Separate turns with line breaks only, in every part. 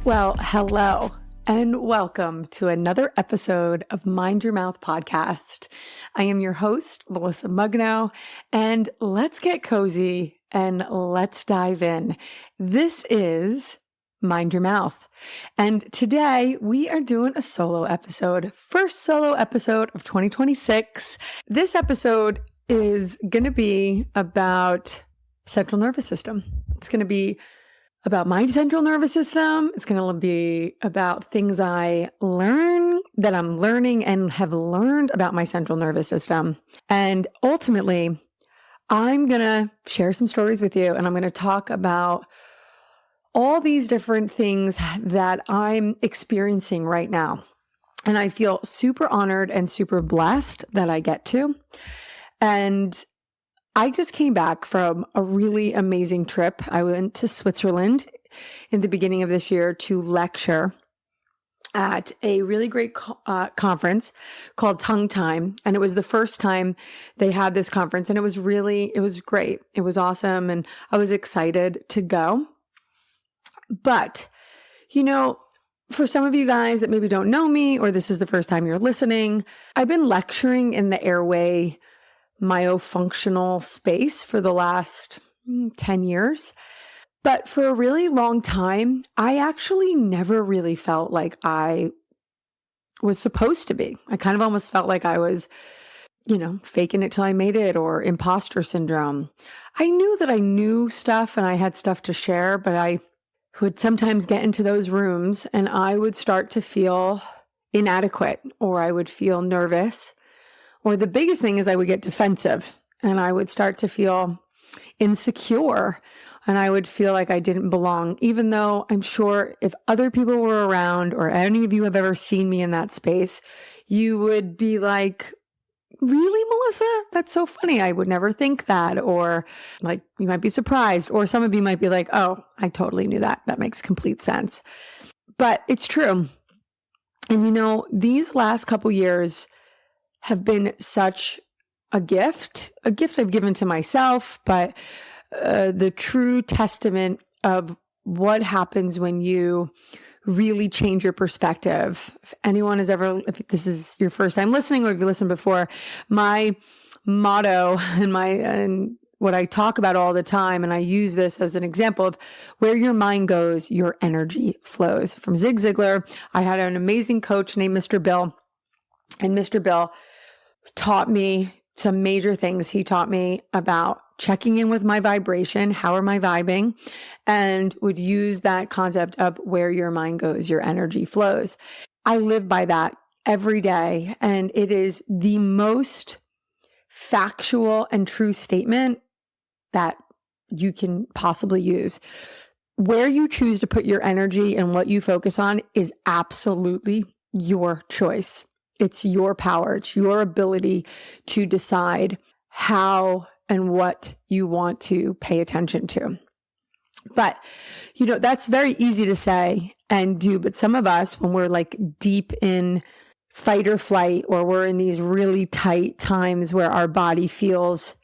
Well, hello and welcome to another episode of Mind Your Mouth podcast. I am your host, Melissa Mugno, and let's get cozy and let's dive in. This is Mind Your Mouth. And today we are doing a solo episode, first solo episode of 2026. This episode is going to be about central nervous system. It's going to be about my central nervous system. It's going to be about things I learn, that I'm learning and have learned about my central nervous system. And ultimately, I'm going to share some stories with you, and I'm going to talk about all these different things that I'm experiencing right now. And I feel super honored and super blessed that I get to. And I just came back from a really amazing trip. I went to Switzerland in the beginning of this year to lecture at a really great conference called Tongue Time. And it was the first time they had this conference. And it was great. It was awesome. And I was excited to go. But, for some of you guys that maybe don't know me, or this is the first time you're listening, I've been lecturing in the airway myofunctional space for the last 10 years. But for a really long time, I actually never really felt like I was supposed to be. I kind of almost felt like I was, faking it till I made it, or imposter syndrome. I knew that I knew stuff and I had stuff to share, but I would sometimes get into those rooms and I would start to feel inadequate, or I would feel nervous. Or the biggest thing is I would get defensive and I would start to feel insecure, and I would feel like I didn't belong, even though I'm sure if other people were around, or any of you have ever seen me in that space, you would be like, really, Melissa? That's so funny. I would never think that. Or like, you might be surprised, or some of you might be like, oh, I totally knew that. That makes complete sense. But it's true. And these last couple years have been such a gift I've given to myself, but the true testament of what happens when you really change your perspective. If this is your first time listening, or if you listened before, my motto and what I talk about all the time, and I use this as an example of where your mind goes, your energy flows. From Zig Ziglar, I had an amazing coach named Mr. Bill, and Mr. Bill taught me some major things. He taught me about checking in with my vibration. How am I vibing? And would use that concept of where your mind goes, your energy flows. I live by that every day. And it is the most factual and true statement that you can possibly use. Where you choose to put your energy and what you focus on is absolutely your choice. It's your power. It's your ability to decide how and what you want to pay attention to. But, that's very easy to say and do. But some of us, when we're like deep in fight or flight, or we're in these really tight times where our body feels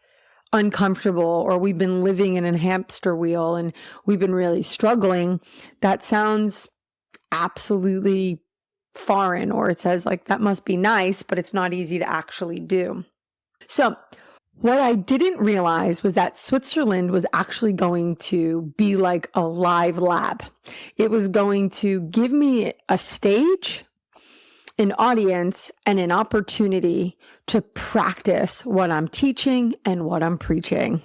uncomfortable, or we've been living in a hamster wheel and we've been really struggling, that sounds absolutely foreign, or it says like, that must be nice, but it's not easy to actually do. So what I didn't realize was that Switzerland was actually going to be like a live lab. It was going to give me a stage, an audience, and an opportunity to practice what I'm teaching and what I'm preaching.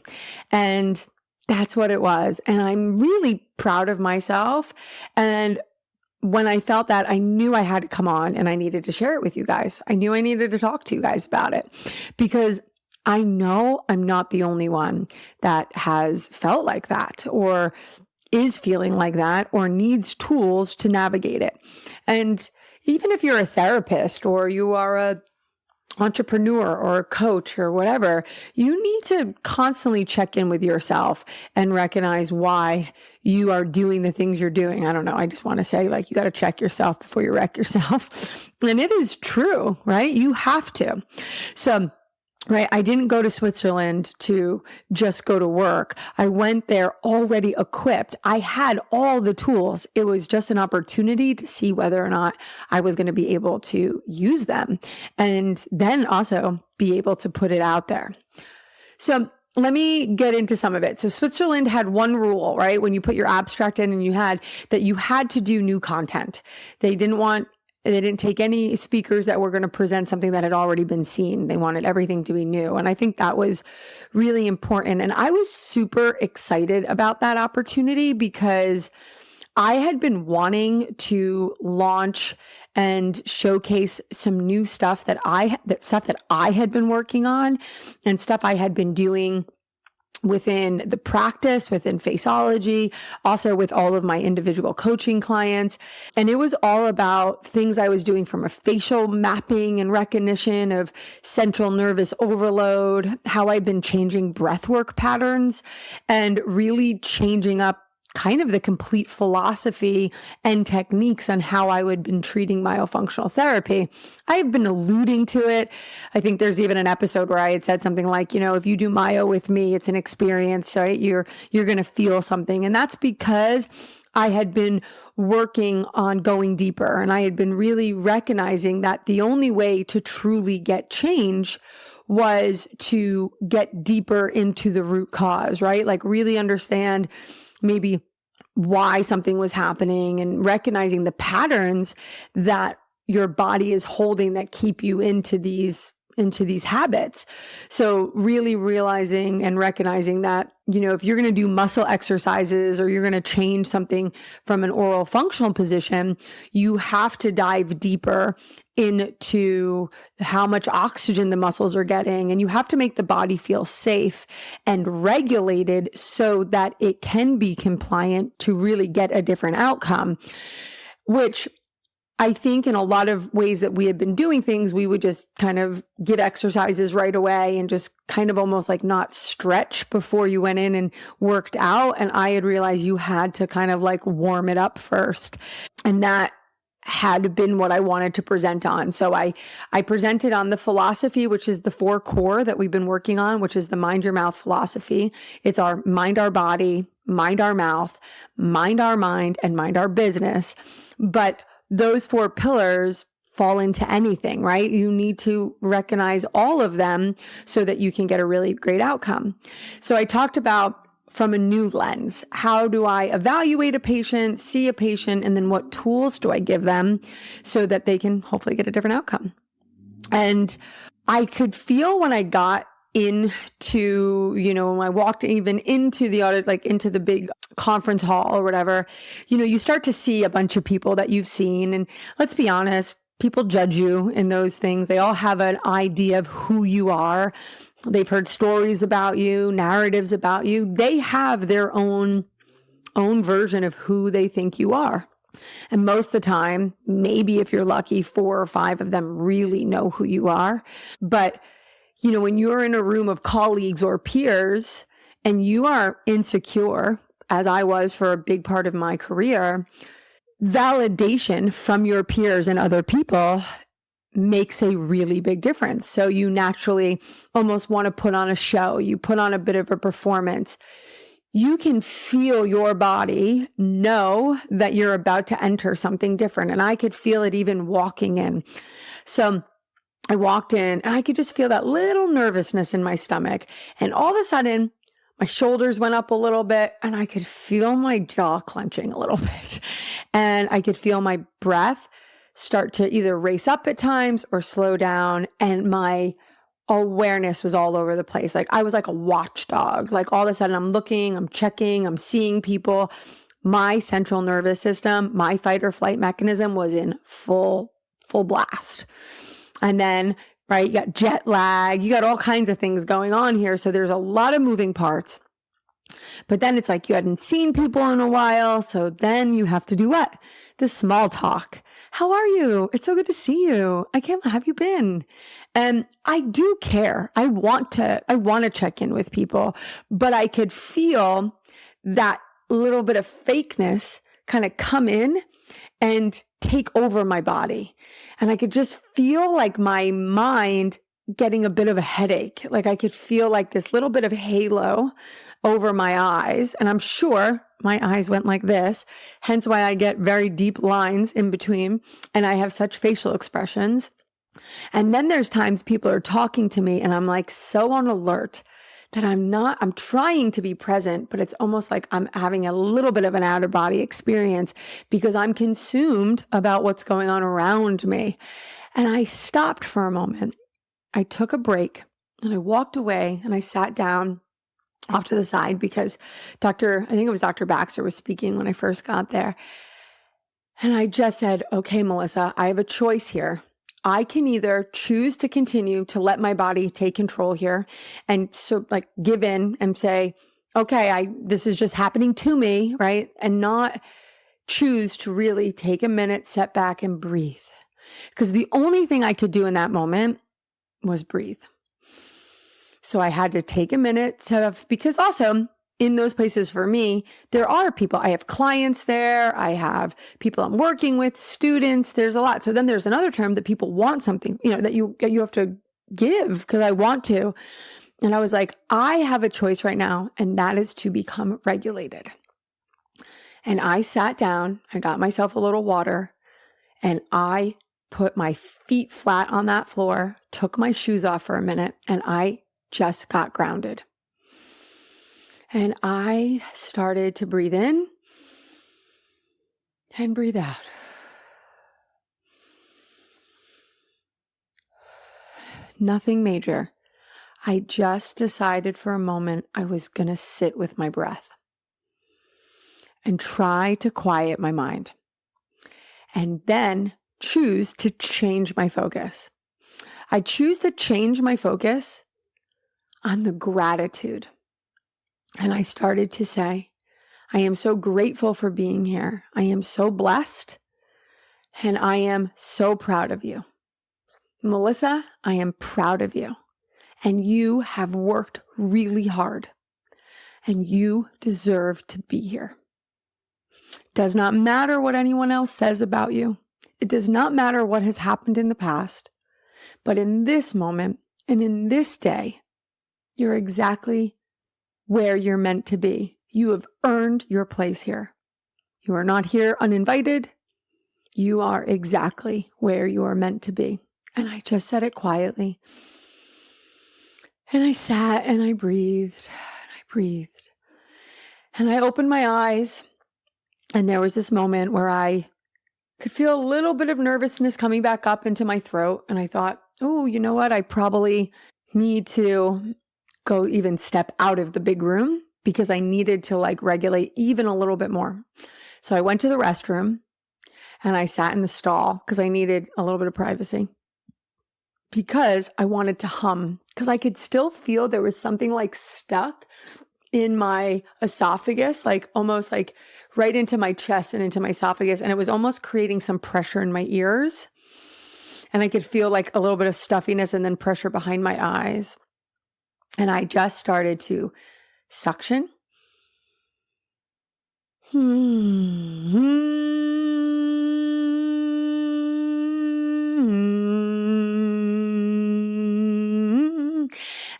And that's what it was. And I'm really proud of myself. And when I felt that, I knew I had to come on and I needed to share it with you guys. I knew I needed to talk to you guys about it, because I know I'm not the only one that has felt like that, or is feeling like that, or needs tools to navigate it. And even if you're a therapist, or you are a entrepreneur or a coach or whatever, you need to constantly check in with yourself and recognize why you are doing the things you're doing. I don't know. I just want to say, like, you got to check yourself before you wreck yourself. And it is true, right? You have to. So right? I didn't go to Switzerland to just go to work. I went there already equipped. I had all the tools. It was just an opportunity to see whether or not I was going to be able to use them and then also be able to put it out there. So let me get into some of it. So Switzerland had one rule, right? When you put your abstract in and you had to do new content. They didn't take any speakers that were going to present something that had already been seen. They wanted everything to be new. And I think that was really important. And I was super excited about that opportunity because I had been wanting to launch and showcase some new stuff that I had been working on and stuff I had been doing within the practice, within Faceology, also with all of my individual coaching clients. And it was all about things I was doing from a facial mapping and recognition of central nervous overload, how I've been changing breathwork patterns and really changing up kind of the complete philosophy and techniques on how I would been treating myofunctional therapy. I've been alluding to it. I think there's even an episode where I had said something like, if you do myo with me, it's an experience, right? You're going to feel something. And that's because I had been working on going deeper and I had been really recognizing that the only way to truly get change was to get deeper into the root cause, right? Like really understand maybe why something was happening and recognizing the patterns that your body is holding that keep you into these habits. So really realizing and recognizing that, if you're going to do muscle exercises or you're going to change something from an oral functional position, you have to dive deeper into how much oxygen the muscles are getting. And you have to make the body feel safe and regulated so that it can be compliant to really get a different outcome, which I think in a lot of ways that we had been doing things, we would just kind of give exercises right away and just kind of almost like not stretch before you went in and worked out. And I had realized you had to kind of like warm it up first. And that had been what I wanted to present on. So I presented on the philosophy, which is the 4 core that we've been working on, which is the mind your mouth philosophy. It's our mind, our body, mind, our mouth, mind, our mind, and mind, our business. But those 4 pillars fall into anything, right? You need to recognize all of them so that you can get a really great outcome. So I talked about from a new lens, how do I evaluate a patient, see a patient, and then what tools do I give them so that they can hopefully get a different outcome? And I could feel when I got into, when I walked even into the audit, like into the big conference hall or whatever, you start to see a bunch of people that you've seen. And let's be honest, people judge you in those things. They all have an idea of who you are. They've heard stories about you, narratives about you. They have their own version of who they think you are. And most of the time, maybe if you're lucky, 4 or 5 of them really know who you are. But when you're in a room of colleagues or peers and you are insecure, as I was for a big part of my career, validation from your peers and other people makes a really big difference. So you naturally almost want to put on a show. You put on a bit of a performance. You can feel your body know that you're about to enter something different. And I could feel it even walking in. So I walked in and I could just feel that little nervousness in my stomach. And all of a sudden, my shoulders went up a little bit and I could feel my jaw clenching a little bit. And I could feel my breath start to either race up at times or slow down. And my awareness was all over the place. Like I was like a watchdog. Like all of a sudden I'm looking, I'm checking, I'm seeing people. My central nervous system, my fight or flight mechanism was in full blast. And then, right, you got jet lag, you got all kinds of things going on here. So there's a lot of moving parts. But then it's like you hadn't seen people in a while. So then you have to do what? The small talk. How are you? It's so good to see you. How have you been? And I do care. I want to check in with people, but I could feel that little bit of fakeness kind of come in and take over my body. And I could just feel like my mind getting a bit of a headache. Like I could feel like this little bit of halo over my eyes. And I'm sure my eyes went like this, hence why I get very deep lines in between. And I have such facial expressions. And then there's times people are talking to me and I'm like so on alert that I'm trying to be present, but it's almost like I'm having a little bit of an out of body experience because I'm consumed about what's going on around me. And I stopped for a moment. I took a break and I walked away and I sat down off to the side because I think it was Dr. Baxter was speaking when I first got there. And I just said, okay, Melissa, I have a choice here. I can either choose to continue to let my body take control here and so like give in and say, okay, this is just happening to me, right? And not choose to really take a minute, step back and breathe. Because the only thing I could do in that moment was breathe. So I had to take a minute because also in those places for me, there are people, I have clients there, I have people I'm working with, students, there's a lot. So then there's another term that people want something, that you have to give because I want to. And I was like, I have a choice right now, and that is to become regulated. And I sat down, I got myself a little water, and I put my feet flat on that floor, took my shoes off for a minute, and I just got grounded. And I started to breathe in and breathe out. Nothing major. I just decided for a moment I was going to sit with my breath and try to quiet my mind. And then choose to change my focus. I choose to change my focus on the gratitude. And I started to say, I am so grateful for being here. I am so blessed. And I am so proud of you. Melissa, I am proud of you. And you have worked really hard. And you deserve to be here. Does not matter what anyone else says about you. It does not matter what has happened in the past, but in this moment and in this day, you're exactly where you're meant to be. You have earned your place here. You are not here uninvited. You are exactly where you are meant to be. And I just said it quietly. And I sat and I breathed and I breathed. And I opened my eyes and there was this moment where I could feel a little bit of nervousness coming back up into my throat. And I thought, oh, you know what? I probably need to go even step out of the big room because I needed to regulate even a little bit more. So I went to the restroom and I sat in the stall because I needed a little bit of privacy because I wanted to hum because I could still feel there was something stuck in my esophagus, almost right into my chest and into my esophagus. And it was almost creating some pressure in my ears. And I could feel a little bit of stuffiness and then pressure behind my eyes. And I just started to suction.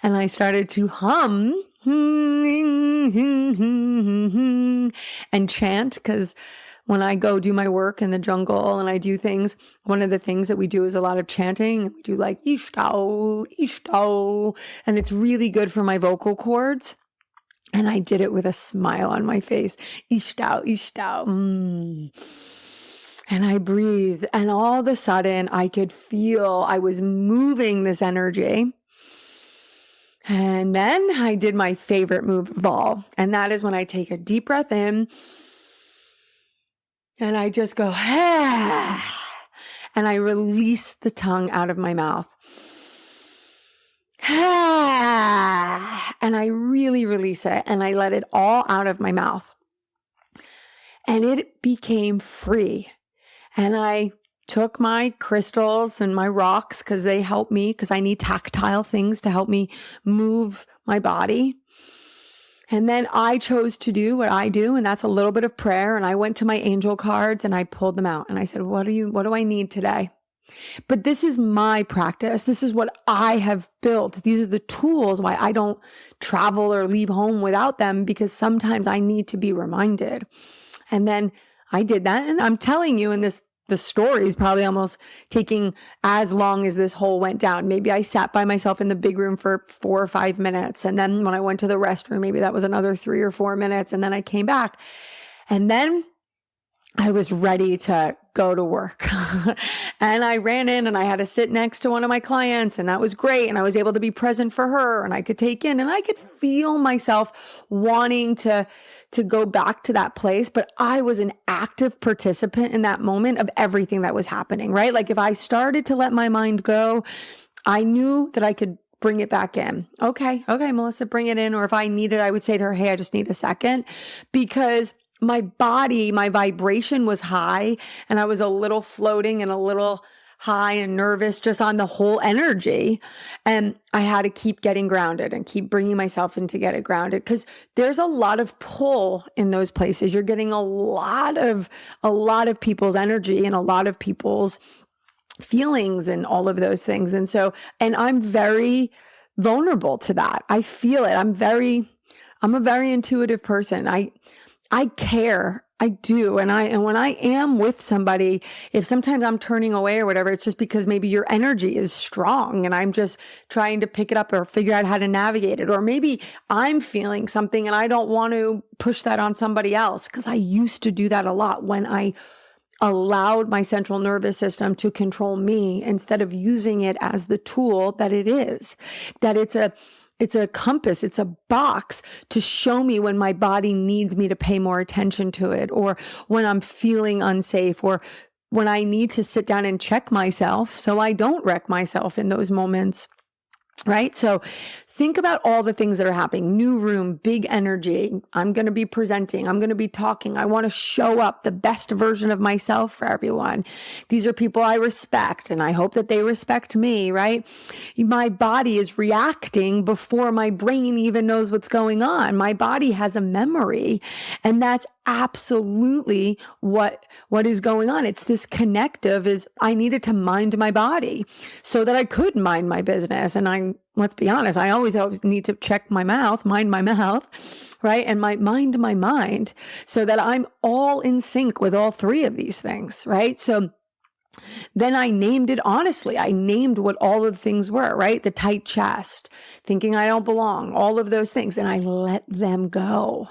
And I started to hum and chant because when I go do my work in the jungle and I do things, one of the things that we do is a lot of chanting. We do ishtao, ishtao, and it's really good for my vocal cords. And I did it with a smile on my face. Ishtao, ishtao. And I breathed. And all of a sudden I could feel I was moving this energy. And then I did my favorite move of all. And that is when I take a deep breath in and I just go, ah, and I release the tongue out of my mouth. Ah, and I really release it and I let it all out of my mouth. And it became free. And I took my crystals and my rocks because they help me because I need tactile things to help me move my body. And then I chose to do what I do, and that's a little bit of prayer. And I went to my angel cards and I pulled them out and I said, what do I need today? But this is my practice. This is what I have built. These are the tools why I don't travel or leave home without them, because sometimes I need to be reminded. And then I did that. And I'm telling you, the story is probably almost taking as long as this whole went down. Maybe I sat by myself in the big room for 4 or 5 minutes. And then when I went to the restroom, maybe that was another 3 or 4 minutes. And then I came back. And then I was ready to go to work. And I ran in and I had to sit next to one of my clients, and that was great. And I was able to be present for her, and I could take in, and I could feel myself wanting to go back to that place. But I was an active participant in that moment of everything that was happening, right? Like if I started to let my mind go, I knew that I could bring it back in. Okay, Melissa, bring it in. Or if I needed, I would say to her, hey, I just need a second, because my body, my vibration was high, and I was a little floating and a little high and nervous just on the whole energy. And I had to keep getting grounded and keep bringing myself in to get it grounded, because there's a lot of pull in those places. You're getting a lot of people's energy and a lot of people's feelings and all of those things. And I'm very vulnerable to that. I feel it. I'm a very intuitive person. I care. I do. And when I am with somebody, if sometimes I'm turning away or whatever, it's just because maybe your energy is strong and I'm just trying to pick it up or figure out how to navigate it. Or maybe I'm feeling something and I don't want to push that on somebody else, because I used to do that a lot when I allowed my central nervous system to control me instead of using it as the tool that it is, that it's a compass, it's a box to show me when my body needs me to pay more attention to it, or when I'm feeling unsafe, or when I need to sit down and check myself so I don't wreck myself in those moments. Right? So think about all the things that are happening. New room, big energy. I'm going to be presenting. I'm going to be talking. I want to show up the best version of myself for everyone. These are people I respect, and I hope that they respect me, right? My body is reacting before my brain even knows what's going on. My body has a memory, and that's absolutely what is going on. It's this connective is I needed to mind my body so that I could mind my business. And let's be honest, I always need to check my mouth, mind my mouth, right? And mind my mind, so that I'm all in sync with all three of these things, right? So then I named it honestly. I named what all of the things were, right? The tight chest, thinking I don't belong, all of those things. And I let them go.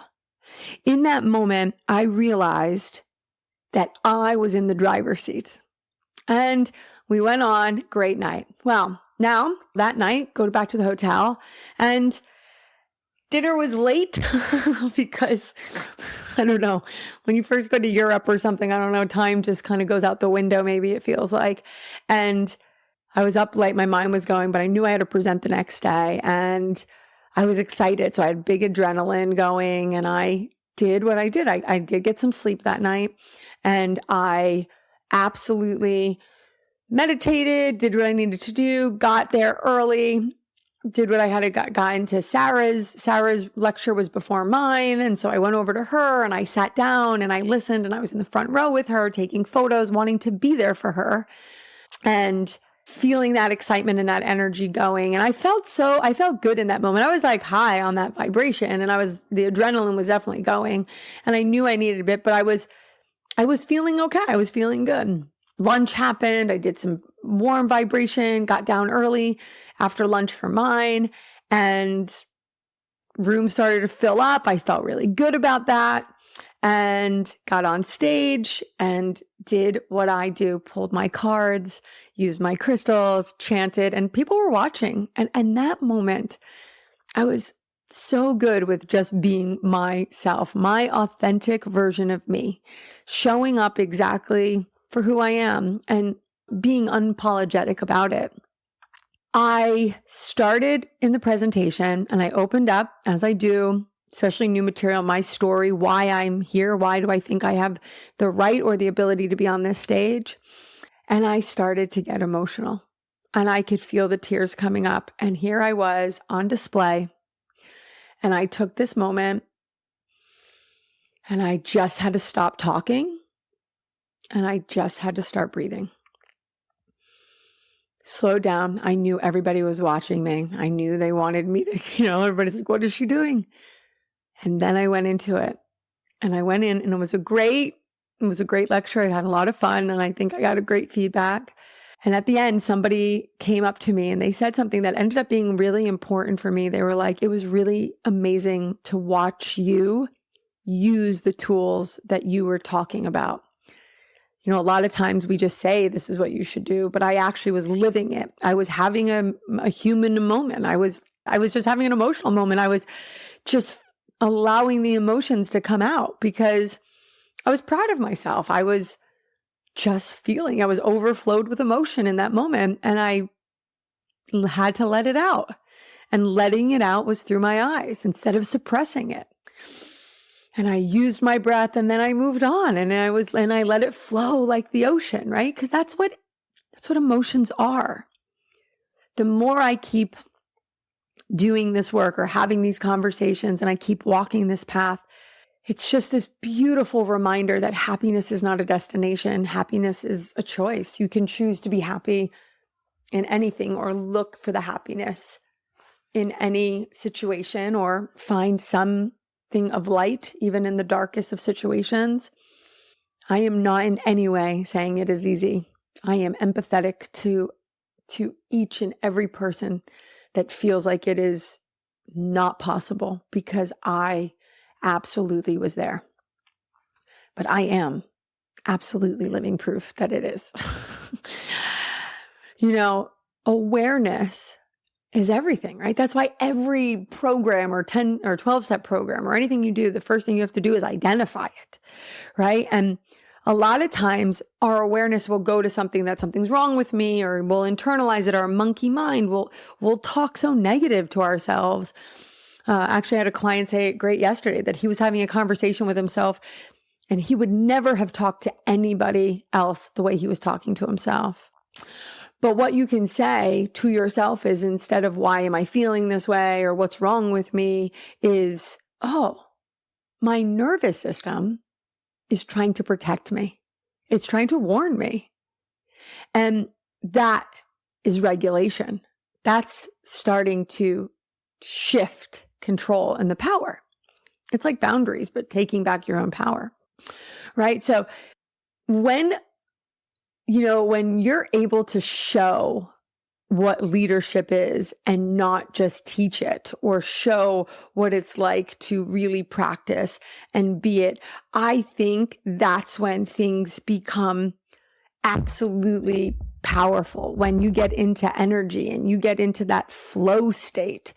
In that moment, I realized that I was in the driver's seat, and we went on, great night. Well, now that night, go back to the hotel, and dinner was late because I don't know, when you first go to Europe or something, I don't know, time just kind of goes out the window. Maybe it feels like, and I was up late. My mind was going, but I knew I had to present the next day, and I was excited. So I had big adrenaline going, and I did what I did. I did get some sleep that night, and I absolutely meditated, did what I needed to do, got there early, did what I had to got into Sarah's lecture was before mine. And so I went over to her and I sat down and I listened, and I was in the front row with her, taking photos, wanting to be there for her, and feeling that excitement and that energy going. And I felt good in that moment. I was like high on that vibration, and the adrenaline was definitely going, and I knew I needed a bit, but I was feeling okay. I was feeling good. Lunch happened. I did some warm vibration, got down early after lunch for mine, and room started to fill up. I felt really good about that, and got on stage and did what I do, pulled my cards, used my crystals, chanted, and people were watching. And that moment, I was so good with just being myself, my authentic version of me, showing up exactly for who I am and being unapologetic about it. I started in the presentation and I opened up, as I do, especially new material, my story, why I'm here, why do I think I have the right or the ability to be on this stage? And I started to get emotional, and I could feel the tears coming up. And here I was on display, and I took this moment, and I just had to stop talking, and I just had to start breathing. slowed down. I knew everybody was watching me. I knew they wanted me to, everybody's like, what is she doing? And then I went into it, and I went in, and it was a great lecture. I had a lot of fun, and I think I got a great feedback. And at the end, somebody came up to me and they said something that ended up being really important for me. They were like, it was really amazing to watch you use the tools that you were talking about. A lot of times we just say, this is what you should do, but I actually was living it. I was having a human moment. I was just having an emotional moment. I was just allowing the emotions to come out because I was proud of myself. I was just feeling, I was overflowed with emotion in that moment, and I had to let it out. And letting it out was through my eyes instead of suppressing it. And I used my breath, and then I moved on, and I let it flow like the ocean, right? Because that's what emotions are. The more I keep doing this work or having these conversations and I keep walking this path, it's just this beautiful reminder that happiness is not a destination. Happiness is a choice. You can choose to be happy in anything or look for the happiness in any situation or find something of light, even in the darkest of situations. I am not in any way saying it is easy. I am empathetic to each and every person that feels like it is not possible, because I absolutely was there. But I am absolutely living proof that it is. Awareness is everything, right? That's why every program or 10 or 12-step program or anything you do, the first thing you have to do is identify it, right? And a lot of times our awareness will go to something's wrong with me, or we'll internalize it. Our monkey mind will talk so negative to ourselves. Actually, I had a client say it great yesterday that he was having a conversation with himself and he would never have talked to anybody else the way he was talking to himself. But what you can say to yourself is, instead of why am I feeling this way or what's wrong with me, is, oh, my nervous system is trying to protect me. It's trying to warn me. And that is regulation. That's starting to shift control and the power. It's like boundaries, but taking back your own power, right? So when you're able to show what leadership is and not just teach it, or show what it's like to really practice and be it, I think that's when things become absolutely powerful. When you get into energy and you get into that flow state,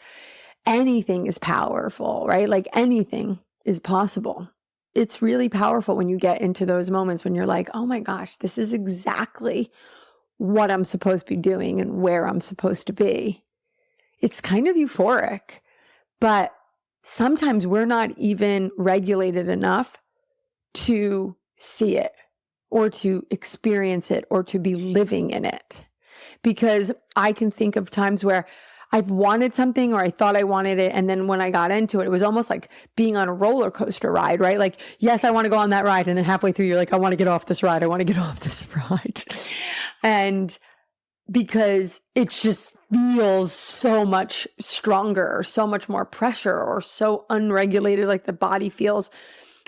anything is powerful, right? Like anything is possible. It's really powerful when you get into those moments when you're like, oh my gosh, this is exactly what I'm supposed to be doing and where I'm supposed to be. It's kind of euphoric, but sometimes we're not even regulated enough to see it or to experience it or to be living in it. Because I can think of times where I've wanted something, or I thought I wanted it, and then when I got into it, it was almost like being on a roller coaster ride, right? Like, yes, I want to go on that ride. And then halfway through, you're like, I want to get off this ride. I want to get off this ride. And because it just feels so much stronger, or so much more pressure, or so unregulated, like the body feels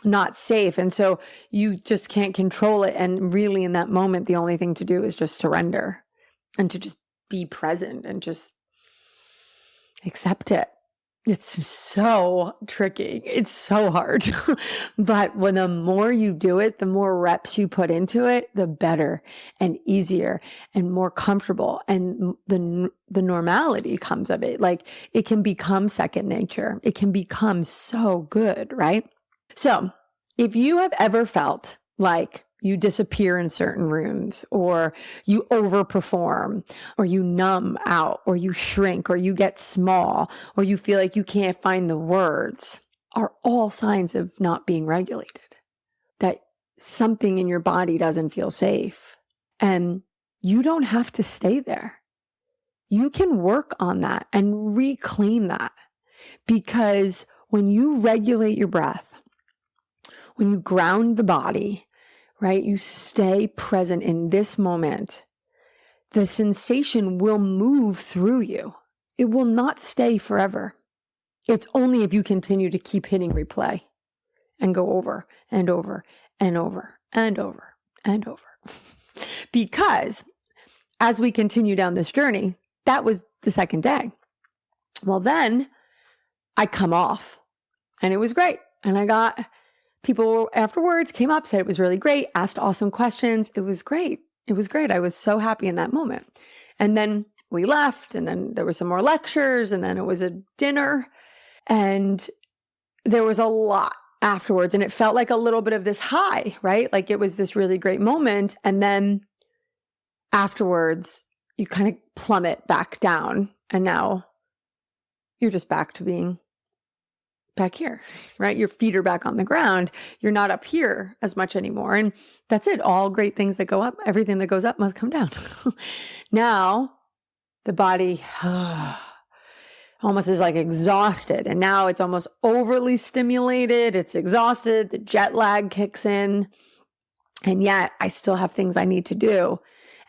not safe. And so you just can't control it. And really in that moment, the only thing to do is just surrender and to just be present and just accept it. It's so tricky. It's so hard. But when the more you do it, the more reps you put into it, the better and easier and more comfortable. And the normality comes of it. Like, it can become second nature. It can become so good, right? So if you have ever felt like you disappear in certain rooms, or you overperform, or you numb out, or you shrink, or you get small, or you feel like you can't find the words, are all signs of not being regulated, that something in your body doesn't feel safe. And you don't have to stay there. You can work on that and reclaim that, because when you regulate your breath, when you ground the body, right? You stay present in this moment. the sensation will move through you. It will not stay forever. It's only if you continue to keep hitting replay and go over and over and over and over and over. Because as we continue down this journey, that was the second day. Well, then I come off and it was great. And I got people afterwards came up, said it was really great, asked awesome questions. It was great. It was great. I was so happy in that moment. And then we left, and then there were some more lectures, and then it was a dinner, and there was a lot afterwards. And it felt like a little bit of this high, right? Like it was this really great moment. And then afterwards, you kind of plummet back down. And now you're just back to being back here, right? Your feet are back on the ground. You're not up here as much anymore. And that's it. All great things that go up, everything that goes up must come down. Now the body almost is like exhausted. And now it's almost overly stimulated. It's exhausted. The jet lag kicks in. And yet I still have things I need to do.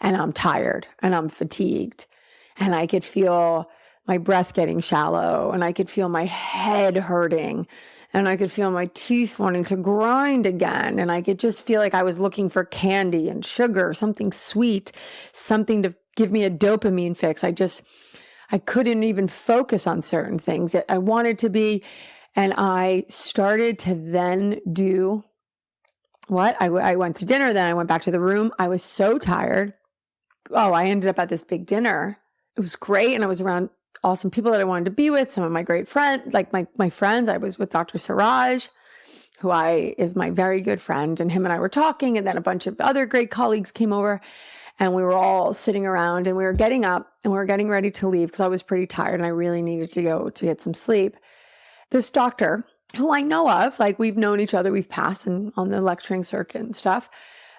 And I'm tired and I'm fatigued. And I could feel my breath getting shallow, and I could feel my head hurting, and I could feel my teeth wanting to grind again. And I could just feel like I was looking for candy and sugar, something sweet, something to give me a dopamine fix. I couldn't even focus on certain things that I wanted to be. And I started to then do what? I went to dinner, then I went back to the room. I was so tired. Oh, I ended up at this big dinner. It was great. And I was around awesome people that I wanted to be with, some of my great friends, like my friends. I was with Dr. Siraj, who is my very good friend, and him and I were talking, and then a bunch of other great colleagues came over, and we were all sitting around, and we were getting up and we were getting ready to leave because I was pretty tired and I really needed to go to get some sleep. This doctor, who I know of, like we've known each other, we've passed on the lecturing circuit and stuff,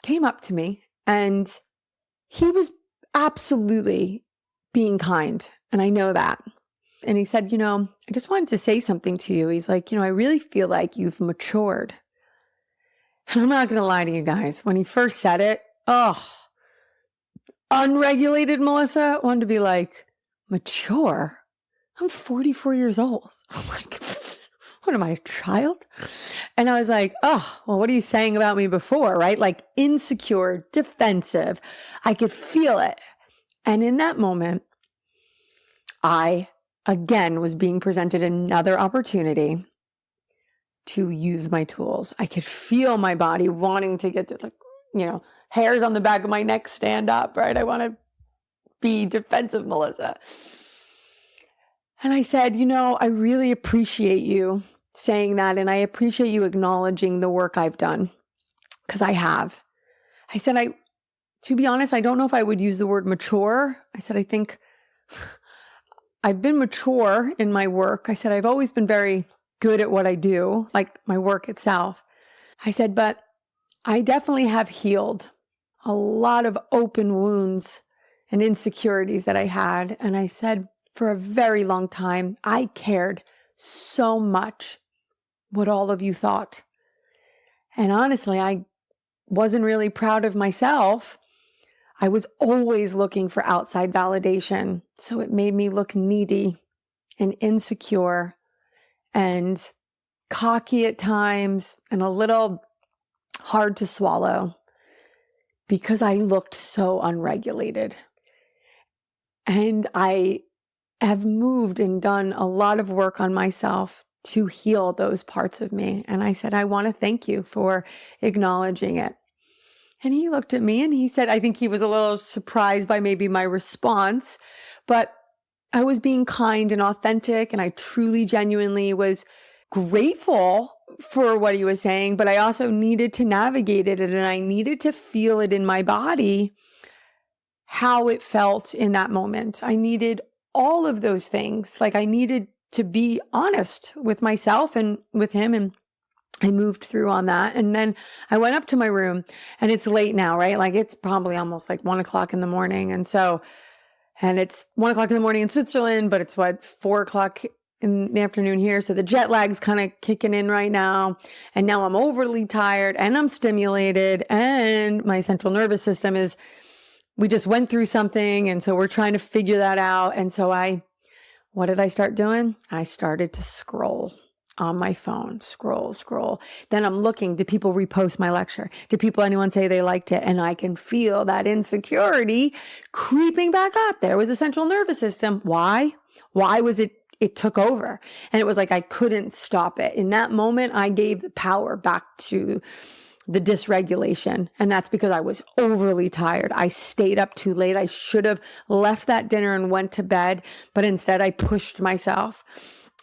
came up to me, and he was absolutely being kind. And I know that. And he said, I just wanted to say something to you. He's like, I really feel like you've matured. And I'm not going to lie to you guys. When he first said it, unregulated Melissa wanted to be like, mature? I'm 44 years old. I'm like, what am I, a child? And I was like, well, what are you saying about me before, right? Like insecure, defensive. I could feel it. And in that moment, I, again, was being presented another opportunity to use my tools. I could feel my body wanting to get to, hairs on the back of my neck stand up, right? I want to be defensive, Melissa. And I said, I really appreciate you saying that. And I appreciate you acknowledging the work I've done, because I have. I said, to be honest, I don't know if I would use the word mature. I said, I think I've been mature in my work. I said, I've always been very good at what I do, like my work itself. I said, but I definitely have healed a lot of open wounds and insecurities that I had. And I said, for a very long time, I cared so much what all of you thought. And honestly, I wasn't really proud of myself. I was always looking for outside validation. So it made me look needy and insecure and cocky at times and a little hard to swallow because I looked so unregulated. And I have moved and done a lot of work on myself to heal those parts of me. And I said, I want to thank you for acknowledging it. And he looked at me and he said, I think he was a little surprised by maybe my response, but I was being kind and authentic, and I truly, genuinely was grateful for what he was saying, but I also needed to navigate it, and I needed to feel it in my body, how it felt in that moment. I needed all of those things. Like I needed to be honest with myself and with him, and I moved through on that. And then I went up to my room, and it's late now, right? Like it's probably almost like 1:00 in the morning. And it's 1:00 in the morning in Switzerland, but it's 4:00 in the afternoon here. So the jet lag's kind of kicking in right now. And now I'm overly tired and I'm stimulated, and my central nervous system is we just went through something. And so we're trying to figure that out. And so what did I start doing? I started to scroll on my phone, scroll. Then I'm looking, did people repost my lecture? Did anyone say they liked it? And I can feel that insecurity creeping back up. There was the central nervous system. Why? Why was it took over? And it was like, I couldn't stop it. In that moment, I gave the power back to the dysregulation. And that's because I was overly tired. I stayed up too late. I should have left that dinner and went to bed, but instead I pushed myself.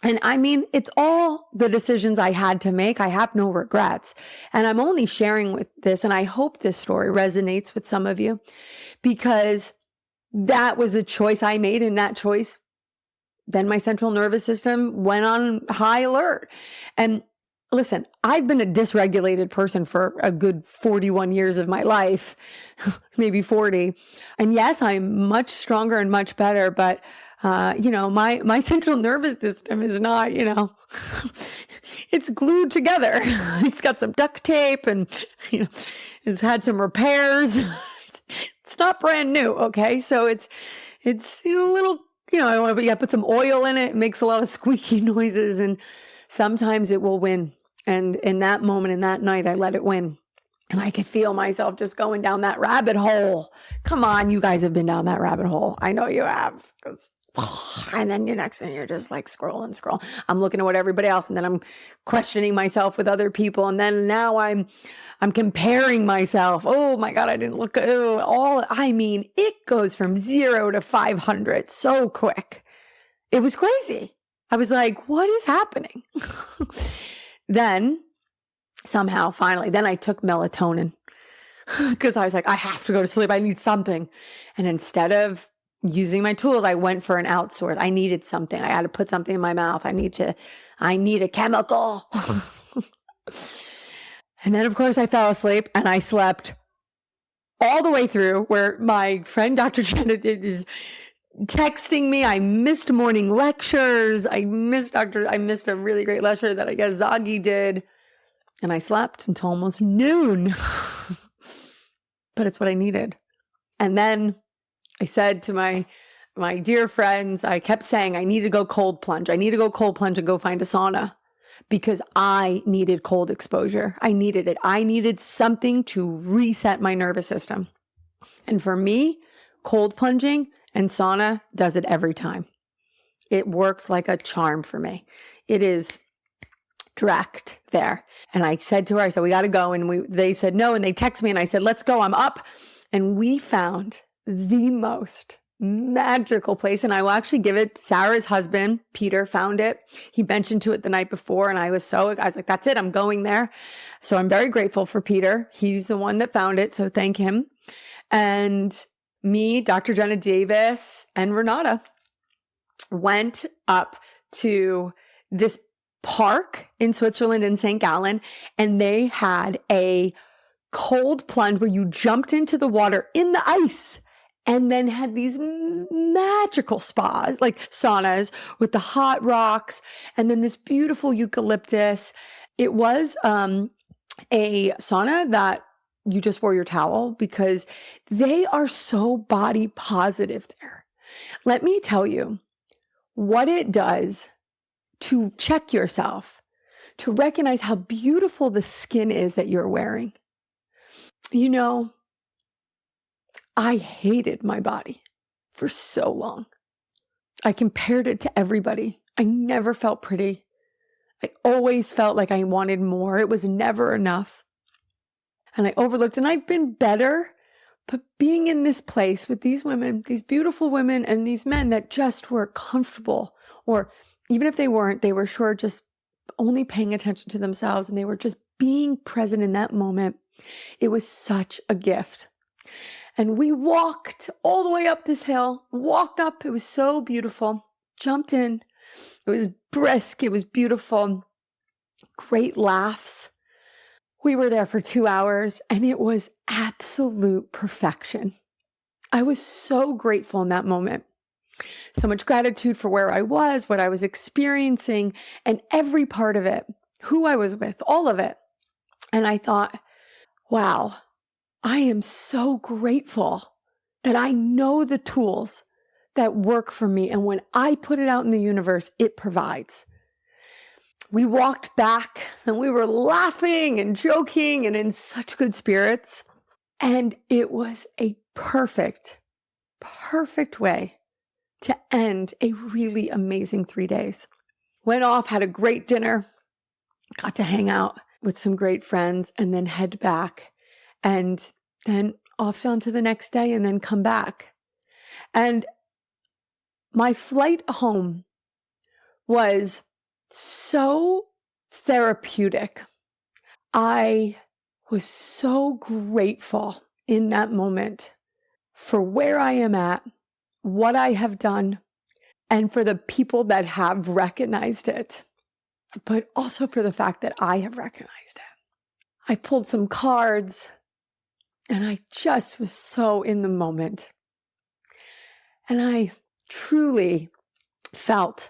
And I mean, it's all the decisions I had to make. I have no regrets. And I'm only sharing with this, and I hope this story resonates with some of you, because that was a choice I made, and that choice, then my central nervous system went on high alert. And listen, I've been a dysregulated person for a good 41 years of my life, maybe 40. And yes, I'm much stronger and much better, but my central nervous system is not, it's glued together. It's got some duct tape and, it's had some repairs. It's not brand new. Okay. So it's a little, you gotta put some oil in it. It makes a lot of squeaky noises, and sometimes it will win. And in that moment, in that night, I let it win. And I could feel myself just going down that rabbit hole. Come on, you guys have been down that rabbit hole. I know you have. And then you're just like scroll. I'm looking at what everybody else, and then I'm questioning myself with other people. And then now I'm comparing myself. Oh my God, I didn't look. It goes from 0 to 500 so quick. It was crazy. I was like, what is happening? Then somehow, finally, then I took melatonin because I was like, I have to go to sleep. I need something. And instead of using my tools, I went for an outsource. I needed something. I had to put something in my mouth. I need a chemical. And then, of course, I fell asleep, and I slept all the way through, where my friend, Dr. Janet, is texting me. I missed morning lectures. I missed a really great lecture that I guess Zagi did. And I slept until almost noon. But it's what I needed. And then I said to my dear friends, I kept saying, I need to go cold plunge. I need to go cold plunge and go find a sauna, because I needed cold exposure. I needed it. I needed something to reset my nervous system. And for me, cold plunging and sauna does it every time. It works like a charm for me. It is direct there. And I said to her, we got to go. And they said no. And they texted me, and I said, let's go. I'm up. And we found the most magical place. And I will actually give it. Sarah's husband, Peter, found it. He mentioned to it the night before. And I was like, that's it. I'm going there. So I'm very grateful for Peter. He's the one that found it. So thank him. And me, Dr. Jenna Davis, and Renata went up to this park in Switzerland in St. Gallen, and they had a cold plunge where you jumped into the water in the ice, and then had these magical spas, like saunas with the hot rocks, and then this beautiful eucalyptus. It was a sauna that you just wore your towel, because they are so body positive there. Let me tell you what it does to check yourself, to recognize how beautiful the skin is that you're wearing. I hated my body for so long. I compared it to everybody. I never felt pretty. I always felt like I wanted more. It was never enough. And I overlooked, and I've been better, but being in this place with these women, these beautiful women, and these men that just were comfortable, or even if they weren't, they were sure just only paying attention to themselves, and they were just being present in that moment. It was such a gift. And we walked all the way up this hill, walked up. It was so beautiful. Jumped in. It was brisk. It was beautiful. Great laughs. We were there for 2 hours, and it was absolute perfection. I was so grateful in that moment. So much gratitude for where I was, what I was experiencing, and every part of it, who I was with, all of it. And I thought, wow, I am so grateful that I know the tools that work for me. And when I put it out in the universe, it provides. We walked back and we were laughing and joking and in such good spirits. And it was a perfect way to end a really amazing 3 days. Went off, had a great dinner, got to hang out with some great friends, and then head back, and then off on to the next day, and then come back. And my flight home was so therapeutic. I was so grateful in that moment for where I am at, what I have done, and for the people that have recognized it, but also for the fact that I have recognized it. I pulled some cards and I just was so in the moment. And I truly felt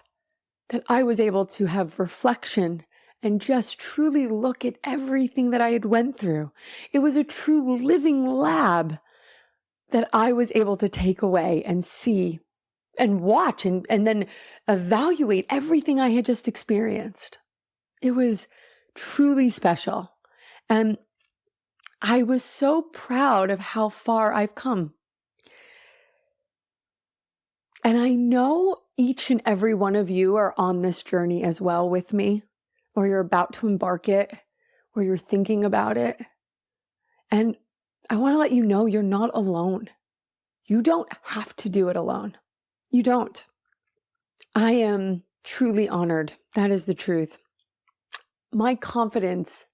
that I was able to have reflection and just truly look at everything that I had went through. It was a true living lab that I was able to take away and see and watch and then evaluate everything I had just experienced. It was truly special. And I was so proud of how far I've come. And I know each and every one of you are on this journey as well with me, or you're about to embark it, or you're thinking about it. And I want to let you know you're not alone. You don't have to do it alone. You don't. I am truly honored. That is the truth. My confidence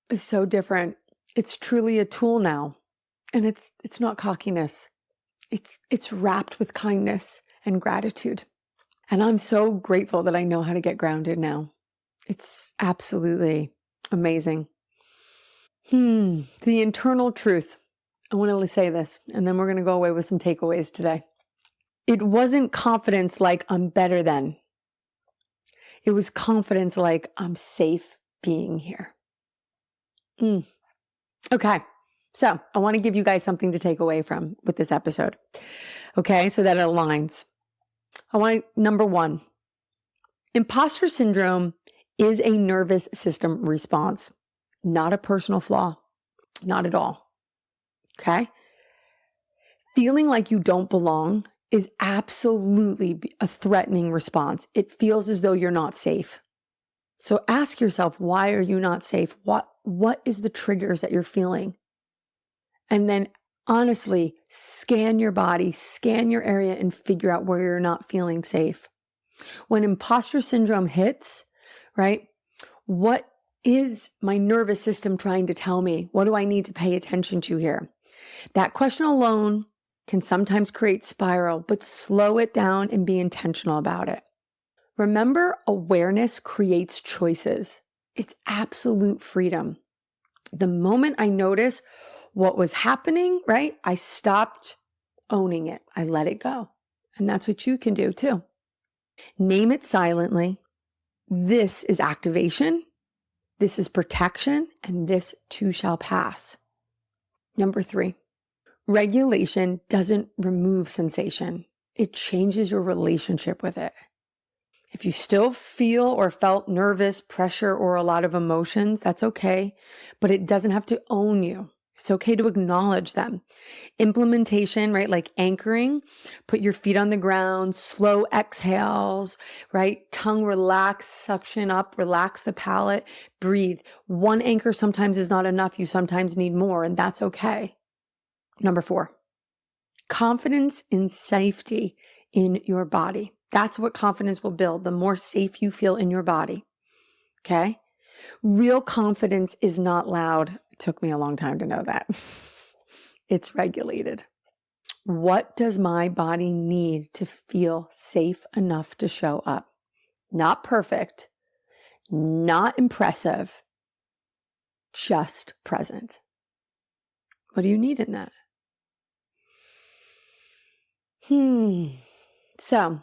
is so different. It's truly a tool now. And it's not cockiness. It's wrapped with kindness and gratitude. And I'm so grateful that I know how to get grounded now. It's absolutely amazing. The internal truth. I want to say this, and then we're going to go away with some takeaways today. It wasn't confidence like I'm better than. It was confidence like I'm safe being here. Okay. So I want to give you guys something to take away from with this episode. Okay. So that it aligns. Number one, imposter syndrome is a nervous system response, not a personal flaw, not at all. Okay. Feeling like you don't belong is absolutely a threatening response. It feels as though you're not safe. So ask yourself, why are you not safe? What is the triggers that you're feeling? And then honestly, scan your body, scan your area, and figure out where you're not feeling safe. When imposter syndrome hits, right? What is my nervous system trying to tell me? What do I need to pay attention to here? That question alone can sometimes create spiral, but slow it down and be intentional about it. Remember, awareness creates choices. It's absolute freedom. The moment I notice what was happening, right? I stopped owning it. I let it go. And that's what you can do too. Name it silently. This is activation. This is protection. And this too shall pass. Number 3, regulation doesn't remove sensation. It changes your relationship with it. If you still feel or felt nervous, pressure, or a lot of emotions, that's okay, but it doesn't have to own you. It's okay to acknowledge them. Implementation, right? Like anchoring, put your feet on the ground, slow exhales, right? Tongue relax, suction up, relax the palate, breathe. One anchor sometimes is not enough. You sometimes need more, and that's okay. Number 4, confidence in safety in your body. That's what confidence will build, the more safe you feel in your body. Okay? Real confidence is not loud. It took me a long time to know that. It's regulated. What does my body need to feel safe enough to show up? Not perfect, not impressive, just present. What do you need in that? So,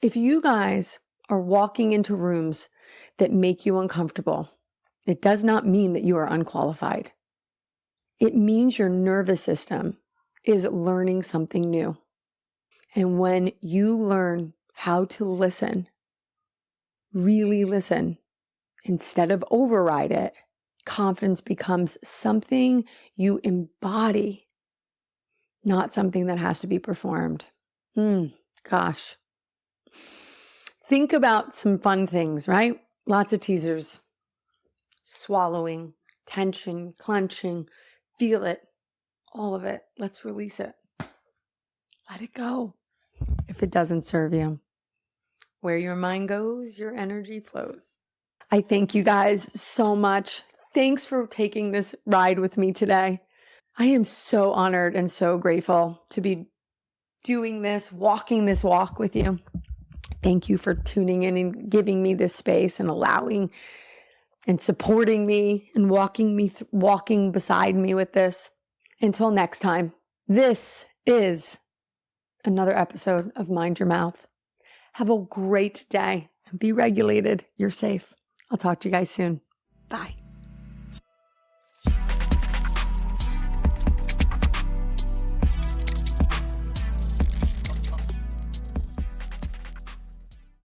if you guys are walking into rooms that make you uncomfortable, it does not mean that you are unqualified. It means your nervous system is learning something new. And when you learn how to listen, really listen, instead of override it, confidence becomes something you embody, not something that has to be performed. Gosh. Think about some fun things, right? Lots of teasers. Swallowing, tension, clenching, feel it, all of it. Let's release it. Let it go if it doesn't serve you. Where your mind goes, your energy flows. I thank you guys so much. Thanks for taking this ride with me today. I am so honored and so grateful to be doing this, walking this walk with you. Thank you for tuning in and giving me this space and allowing and supporting me and walking beside me with this. Until next time, this is another episode of Mind Your Mouth. Have a great day and be regulated. You're safe. I'll talk to you guys soon. Bye.